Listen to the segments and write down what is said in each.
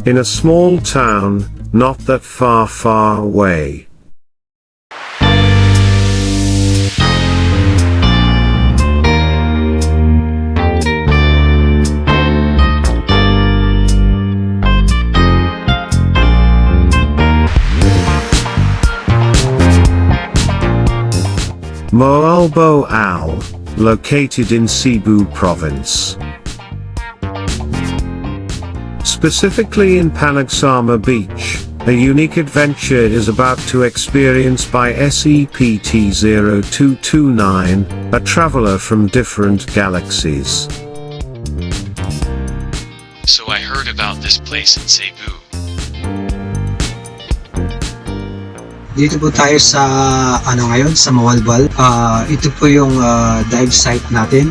in a small town, not that far away. Moalbo Al, located in Cebu Province. Specifically in Panagsama Beach, a unique adventure is about to experience by SEPT-0229, a traveler from different galaxies. So I heard about this place in Cebu. Dito po tayo sa ngayon sa Mawalbal. Ito po yung dive site natin.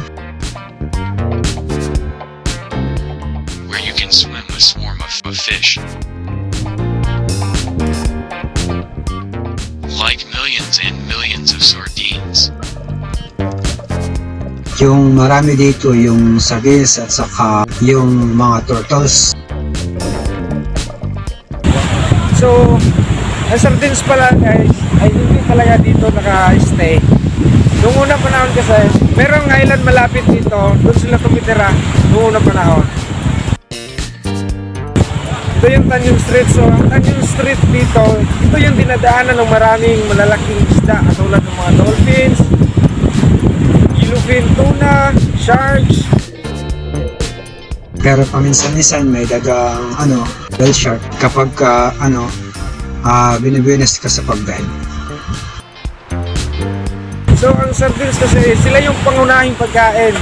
Where you can swim a swarm of fish. Like millions and millions of sardines. Yung marami dito yung sardines at saka yung mga turtles. So, ang sardines pala guys, ay hindi talaga dito naka-stay. Noong unang panahon kasi, merong island malapit dito, doon sila tumitira noong unang panahon. Ito yung Tanyong Street. So, ang Tanyong Street dito, ito yung dinadaanan ng maraming malalaking isda, katulad ng mga dolphins, yellowfin tuna, sharks. Pero paminsan-minsan may dagang whale shark kapag binibuenas ka sa pagdive. So, ang sardines kasi, sila yung pangunahing pagkain.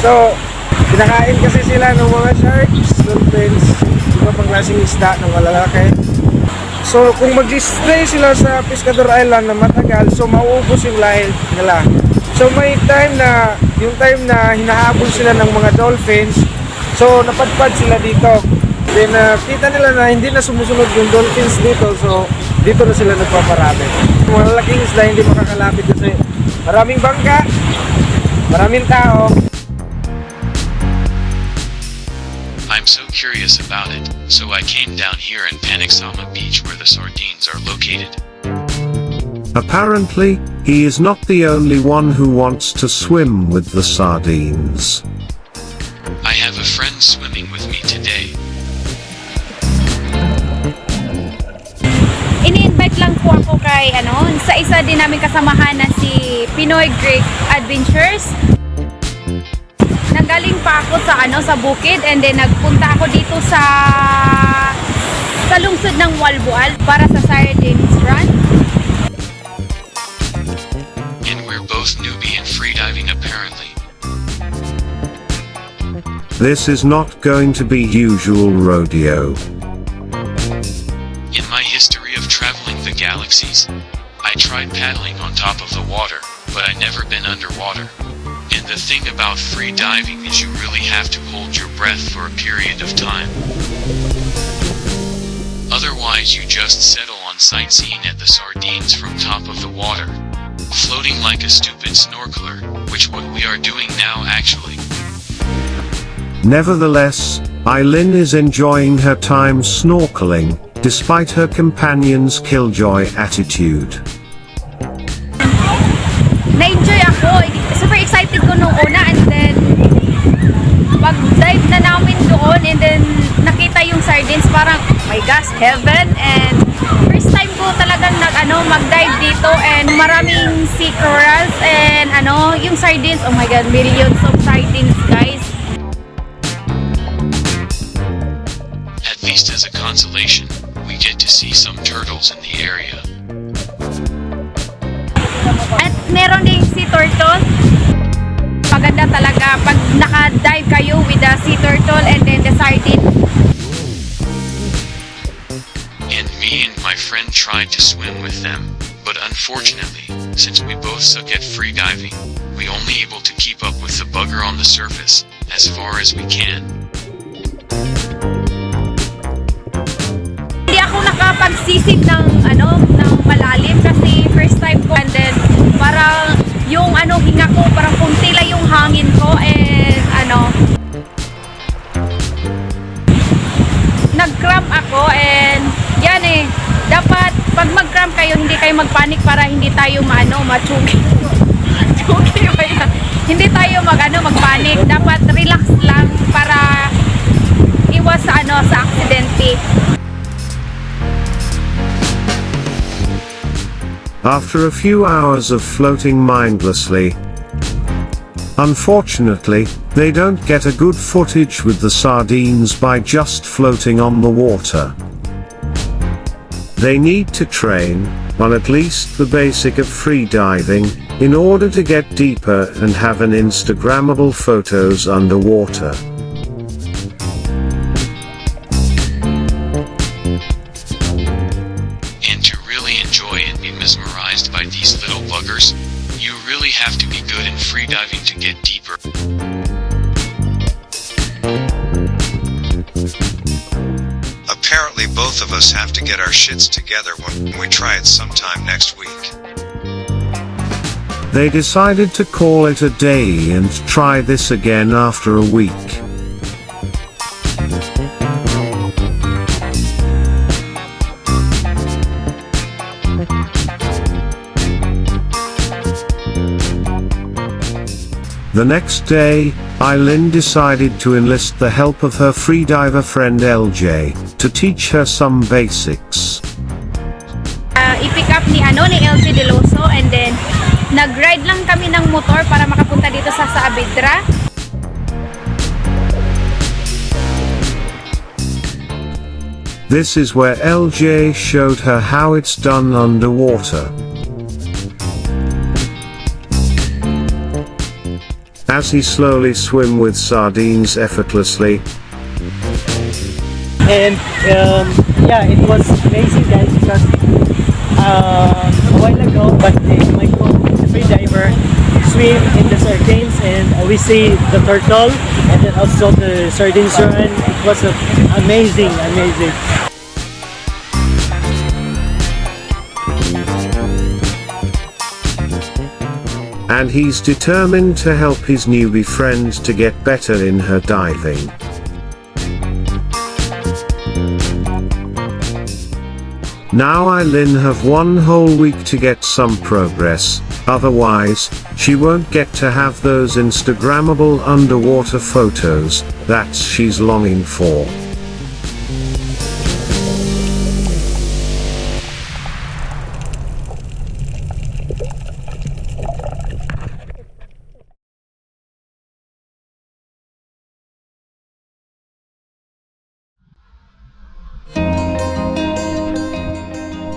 So, kinakain kasi sila ng mga sharks, dolphins, iba pang klaseng isda ng malalaki. So, kung mag-stay sila sa Pescador Island na matagal, so mauubos yung lahi nila. So, may time na, yung time na hinahabol sila ng mga dolphins, so napadpad sila dito. Then, kita nila na hindi na sumusunod yung dolphins dito, so dito na sila nagpaparami. Malalaking isla hindi makakalapit kasi maraming bangka, maraming tao. I'm so curious about it, so I came down here in Panagsama Beach where the sardines are located. Apparently, he is not the only one who wants to swim with the sardines. I have a friend swimming with me today. Ini-invite lang po ako kay sa isa din namin kasamahan na si Pinoy Greek Adventures. Nanggaling pa ako sa bukid, and then nagpunta ako dito sa lungsod ng Walboal para sa Sardines Run. And we're both newbie in freediving apparently. This is not going to be usual rodeo. In my history of traveling the galaxies, I tried paddling on top of the water, but I never been underwater. And the thing about free diving is you really have to hold your breath for a period of time. Otherwise you just settle on sightseeing at the sardines from top of the water, floating like a stupid snorkeler, which what we are doing now actually. Nevertheless, Eileen is enjoying her time snorkeling, despite her companion's killjoy attitude. Na-enjoy ako. Super excited ko nung una, and then pag-dive na namin doon, and then nakita yung sardines, parang, oh my gosh, heaven. And first time ko talagang mag-dive dito, and maraming sea corals, and yung sardines, oh my god, millions of sardines, guys. At least as a consolation, we get to see some turtles in the area. At meron ding sea turtle. Maganda talaga pag naka-dive kayo with the sea turtle and then the sardine. And me and my friend tried to swim with them, but unfortunately, since we both suck at free diving, we only able to keep up with the bugger on the surface, as far as we can. Hindi ako nakapagsisid ng malalim kasi first time ko, and then parang yung hinga ko parang kunti lang yung hangin ko, and mag-program kayo, hindi kayo magpanik para hindi tayo machugi. Chugi ba yan? Hindi tayo magpanik. Dapat relax lang para iwas sa aksidente. After a few hours of floating mindlessly, unfortunately, they don't get a good footage with the sardines by just floating on the water. They need to train on at least the basic of free diving in order to get deeper and have an Instagrammable photos underwater. And to really enjoy and be mesmerized by these little buggers, you really have to be good in freediving to get deeper. Apparently both of us have to get our shits together when we try it sometime next week. They decided to call it a day and try this again after a week. The next day, Eileen decided to enlist the help of her freediver friend LJ to teach her some basics. I-pick up ni LJ Deloso, and then nag-ride lang kami ng motor para makapunta dito sa Saavedra. This is where LJ showed her how it's done underwater. As he slowly swim with sardines effortlessly. And yeah, it was amazing, guys, because a while ago, but my the free diver swim in the sardines, and we see the turtle and then also the sardines run. It was amazing. And he's determined to help his newbie friend to get better in her diving. Now Eileen have one whole week to get some progress, otherwise, she won't get to have those Instagrammable underwater photos that she's longing for.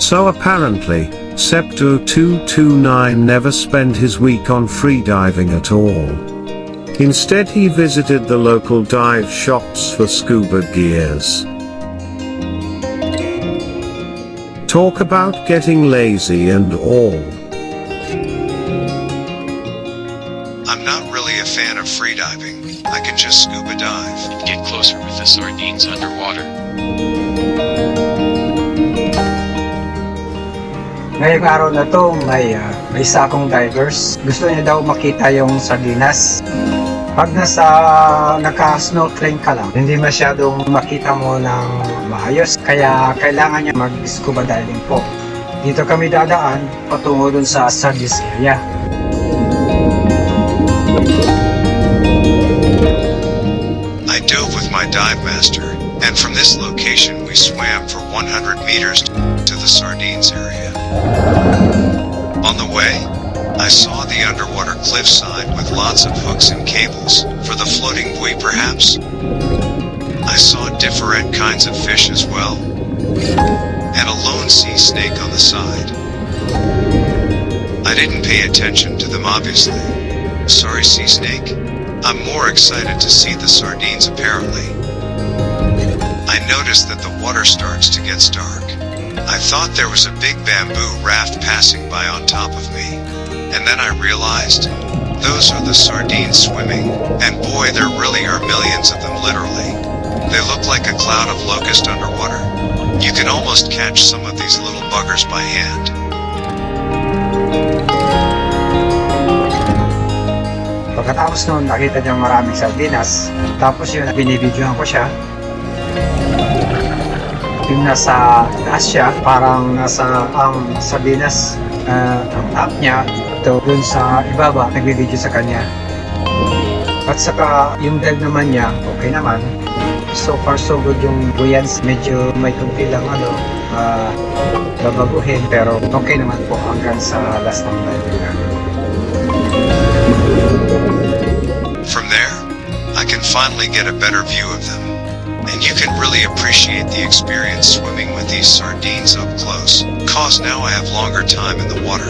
So apparently, Septo229 never spent his week on freediving at all. Instead he visited the local dive shops for scuba gears. Talk about getting lazy and all. I'm not really a fan of freediving. I can just scuba dive. Get closer with the sardines underwater. Ngayong araw na to, may isa akong divers. Gusto niya daw makita yung sardinas. Pag naka-snorkeling ka lang, hindi masyadong makita mo ng maayos. Kaya kailangan niya mag-scuba diving po. Dito kami dadaan patungo dun sa sardines area. I dove with my dive master, and from this location we swam for 100 meters to the sardines area. On the way, I saw the underwater cliffside with lots of hooks and cables, for the floating buoy perhaps. I saw different kinds of fish as well, and a lone sea snake on the side. I didn't pay attention to them obviously. Sorry, sea snake. I'm more excited to see the sardines apparently. I noticed that the water starts to get dark. I thought there was a big bamboo raft passing by on top of me. And then I realized, those are the sardines swimming, and boy, there really are millions of them literally. They look like a cloud of locust underwater. You can almost catch some of these little buggers by hand. Pagkatapos noon, nakita niyang maraming sardinas. Tapos yun, binibidyohan ko siya. yung nasa taas siya, parang nasa ang sardinas, ang top niya, ito dun sa ibaba, nagbibideo sa kanya. At saka yung dive naman niya, okay naman. So far so good yung buoyancy, medyo may kunti lang babaguhin, pero okay naman po hanggang sa last ng dive niya. From there, I can finally get a better view of them. And you can really appreciate the experience swimming with these sardines up close, cause now I have longer time in the water.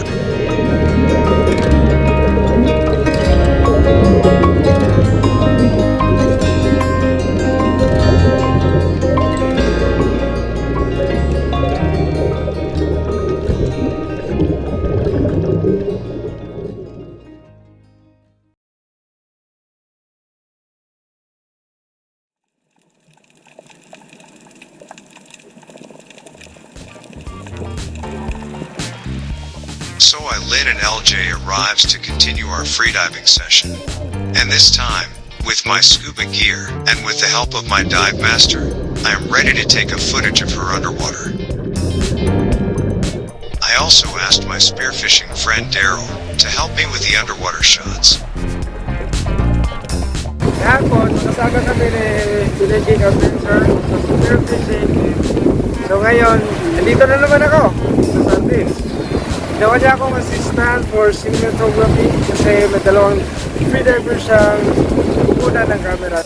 So Lynn and LJ arrives to continue our freediving session. And this time, with my scuba gear, and with the help of my dive master, I am ready to take a footage of her underwater. I also asked my spearfishing friend Daryl to help me with the underwater shots. Kahapon, nakasaga kami ni Pinaging Adventure sa spearfishing. So ngayon, nandito na naman ako sa Sardines. Ginawa niya akong assistant for cinematography kasi may dalawang freediver siyang kukunan ng camera.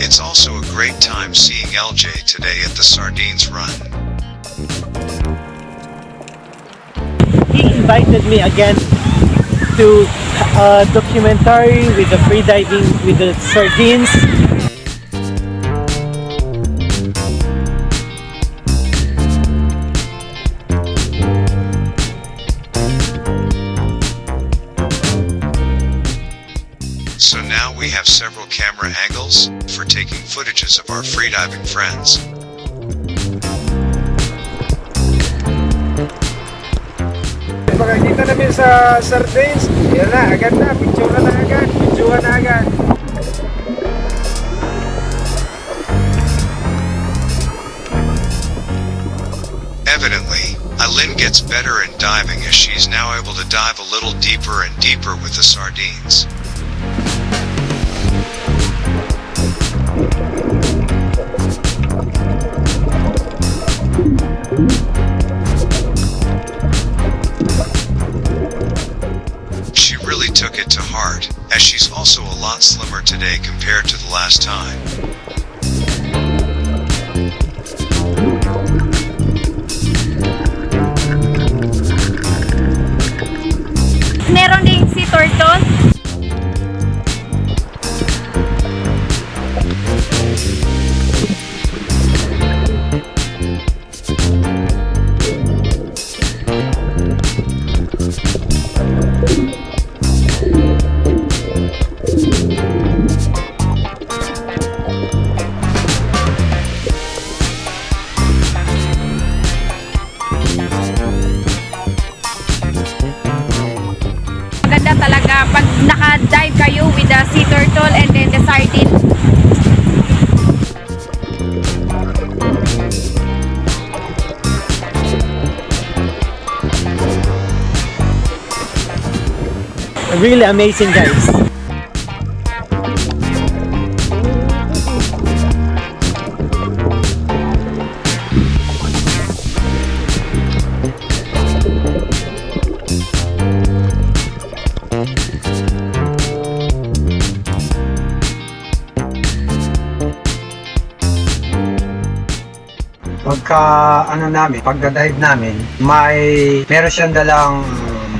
It's also a great time seeing LJ today at the Sardines Run. He invited me again to a documentary with the freediving with the sardines. So now we have several camera angles for taking footages of our freediving friends. Pagkakita namin sa Sardines, yan na, agad na, picture na agad, video na agad. Evidently, Alin gets better in diving as she's now able to dive a little deeper and deeper with the sardines. She really took it to heart, as she's also a lot slimmer today compared to the last time. Meron ding sea turtle. Maganda talaga pag naka-dive kayo with the sea turtle and then the sardine. Really amazing, guys. Pagka-dive namin, meron siyang dalang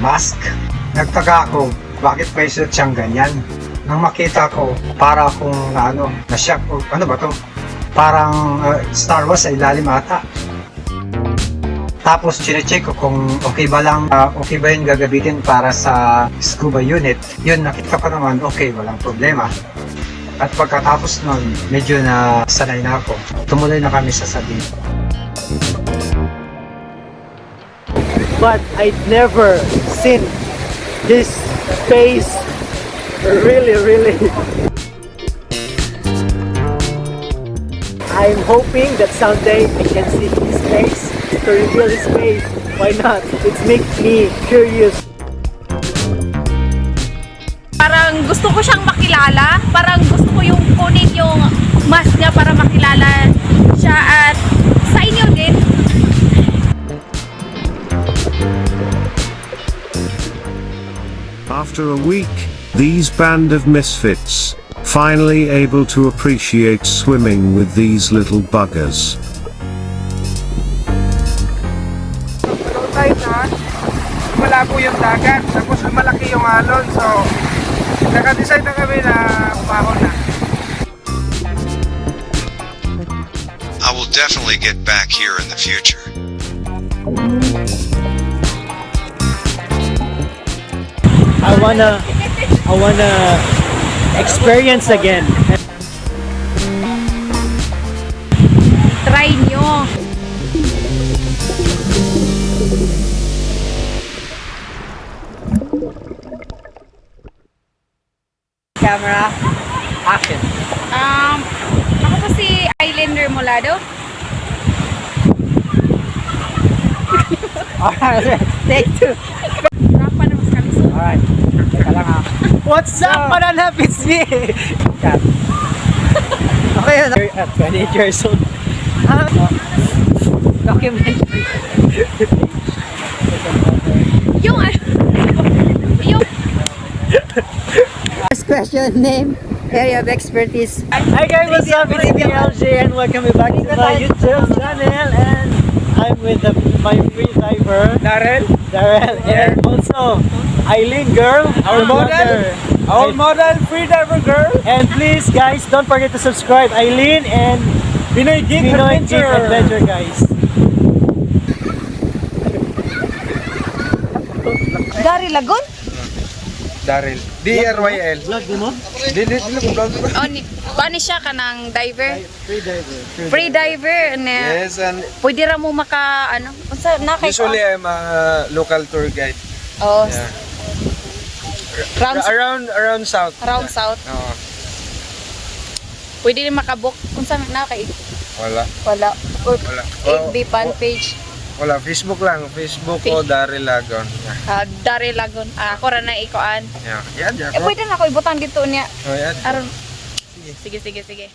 mask. Nagtaka ako, bakit may suit siyang ganyan? Nang makita ko, para akong na-shock, ano ba to? Parang Star Wars sa ilalim ata. Tapos chinecheck ko kung okay ba yung gagabitin para sa scuba unit. Yun, nakita ko naman, okay, walang problema. At pagkatapos nun, medyo na sanay na ako. Tumuloy na kami sa Sardines. But I'd never seen this face really I'm hoping that someday I can see his face, to reveal his face. Why not? It makes me curious. Parang gusto ko siyang makilala. Parang gusto ko yung kunin yung mask niya para makilala siya at sa inyo din. After a week, these band of misfits, finally able to appreciate swimming with these little buggers. Low tide na, malabo yung dagat, tapos malaki yung alon, so naka-decide na kami na umahon na. I will definitely get back here in the future. I wanna experience again. Try nyo. Camera, action. Ako po si Islander Molado. Alright, take two. Rapa na mas kami. Alright, teka lang ha. What's up, Mananap? It's me! Cut. Okay yun. At 28 years old. Documentary. Yung ano, yung First question, name, area of expertise. Hi guys, what's up? It's me, LJ, and welcome back to my YouTube channel. And I'm with my free diver, Darrell, and also Eileen girl, Our model. our model freediver girl, And please guys, don't forget to subscribe Eileen and Pinoy Geek Pinoy Geek Adventure guys. Gary Lagun? Darrell, DRYL. Vlog mo? Dili ko vlog. paano siya ka ng diver? Free diver. Free diver na Yes, and pwede ra mo maka ano, unsa na kay usually I'm a local tour guide. oh, Yeah. round Around south. south. Oo. Pwede rin makabook unsa na kay Wala. wala or Wala. FB fan page. Wala, Facebook lang. Facebook ko, Darrell Lagon. Dari Lagun. Ako ra na ikuan. Yeah. Yan, Pwede na ako ibutang dito niya. Oh, yan. Aron. Sige.